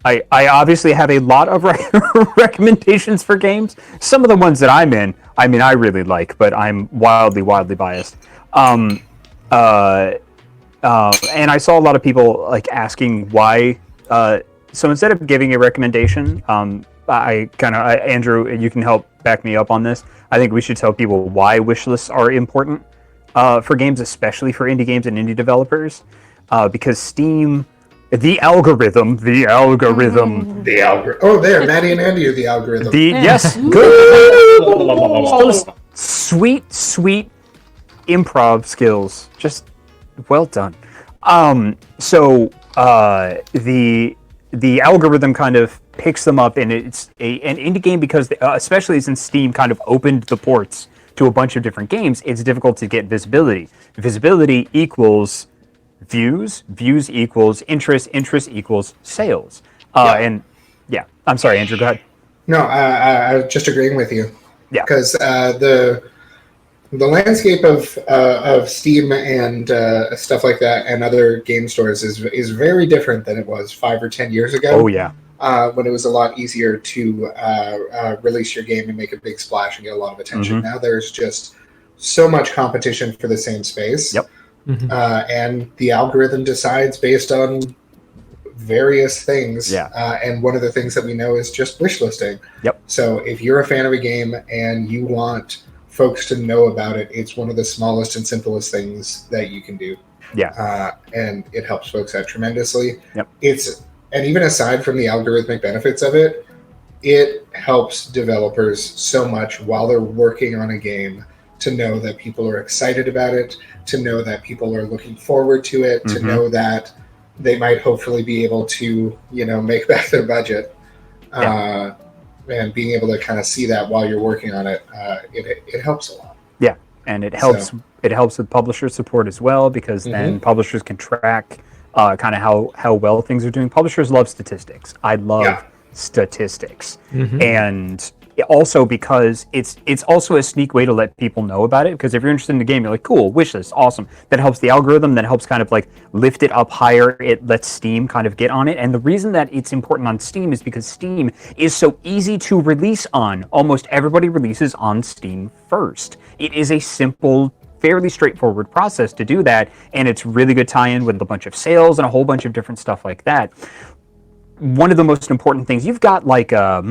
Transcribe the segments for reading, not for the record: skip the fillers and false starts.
I obviously have a lot of recommendations for games. Some of the ones that I'm in, I mean, I really like, but I'm wildly biased. Um, uh, and I saw a lot of people like asking why. So instead of giving a recommendation, Andrew, you can help back me up on this. I think we should tell people why wish lists are important for games, especially for indie games and indie developers, because Steam. The algorithm. Oh, there, Maddie and Andy are the algorithm. Yes, good. Sweet improv skills. Just well done. So the algorithm kind of picks them up, and it's an indie game because, especially since Steam kind of opened the ports to a bunch of different games, it's difficult to get visibility. Visibility equals views equals interest equals sales. And yeah, I'm sorry, Andrew, go ahead. No, I was just agreeing with you. Yeah, because the landscape of Steam and stuff like that and other game stores is very different than it was 5 or 10 years ago. Oh yeah, when it was a lot easier to release your game and make a big splash and get a lot of attention. Mm-hmm. Now there's just so much competition for the same space. Yep. Mm-hmm. And the algorithm decides based on various things. Yeah. And one of the things that we know is just wish listing. Yep. So if you're a fan of a game and you want folks to know about it, it's one of the smallest and simplest things that you can do. Yeah. And it helps folks out tremendously. Yep. And even aside from the algorithmic benefits of it, it helps developers so much while they're working on a game to know that people are excited about it, to know that people are looking forward to it, to know that they might hopefully be able to, make back their budget. And being able to kind of see that while you're working on it, it helps a lot. Yeah, and it helps. It helps with publisher support as well, because then publishers can track kind of how well things are doing. Publishers love statistics. I love statistics, and also because it's also a sneak way to let people know about it. Because if you're interested in the game, you're like, cool, wish list, awesome. That helps the algorithm. That helps kind of like lift it up higher. It lets Steam kind of get on it. And the reason that it's important on Steam is because Steam is so easy to release on. Almost everybody releases on Steam first. It is a simple, fairly straightforward process to do that, and it's really good tie-in with a bunch of sales and a whole bunch of different stuff like that. One of the most important things, you've got like a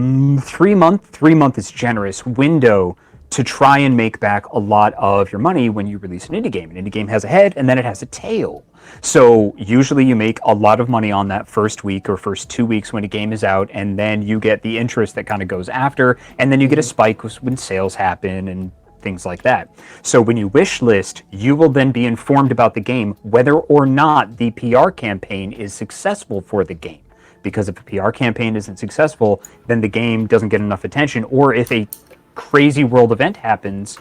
3 month is generous window to try and make back a lot of your money when you release an indie game. An indie game has a head and then it has a tail. So usually you make a lot of money on that first week or first 2 weeks when a game is out, and then you get the interest that kind of goes after, and then you get a spike when sales happen and things like that. So when you wish list, you will then be informed about the game whether or not the PR campaign is successful for the game. Because if a PR campaign isn't successful, then the game doesn't get enough attention. Or if a crazy world event happens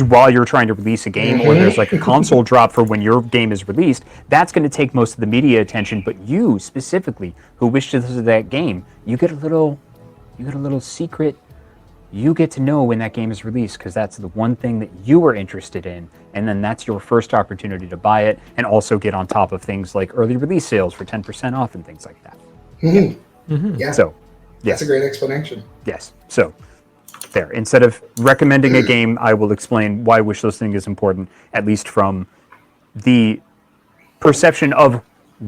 while you're trying to release a game, or there's like a console drop for when your game is released, that's going to take most of the media attention. But you specifically, who wish to visit that game, you get a little secret. You get to know when that game is released, because that's the one thing that you are interested in, and then that's your first opportunity to buy it, and also get on top of things like early release sales for 10% off and things like that. Yeah. So, yes. That's a great explanation. Yes. So, there. Instead of recommending a game, I will explain why wish listing is important, at least from the perception of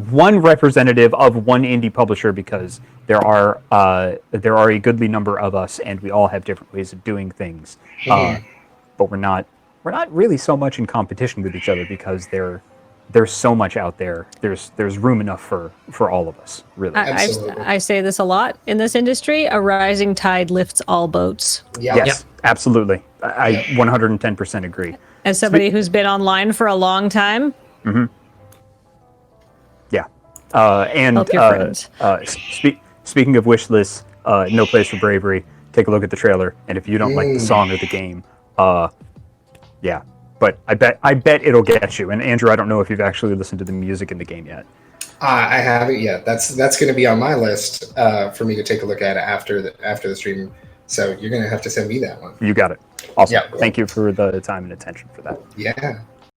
one representative of one indie publisher, because there are a goodly number of us, and we all have different ways of doing things. But we're not really so much in competition with each other, because there's so much out there. There's room enough for all of us, really. I say this a lot in this industry: a rising tide lifts all boats. Yeah. Yes, absolutely. I 110% agree. As somebody who's been online for a long time. Yeah. And help your friends. Speaking of wish lists, No Place for Bravery, take a look at the trailer, and if you don't like the song or the game, yeah. But I bet it'll get you. And Andrew, I don't know if you've actually listened to the music in the game yet. I haven't yet. That's going to be on my list for me to take a look at after the stream. So you're going to have to send me that one. You got it. Awesome. Yeah, cool. Thank you for the time and attention for that. Yeah.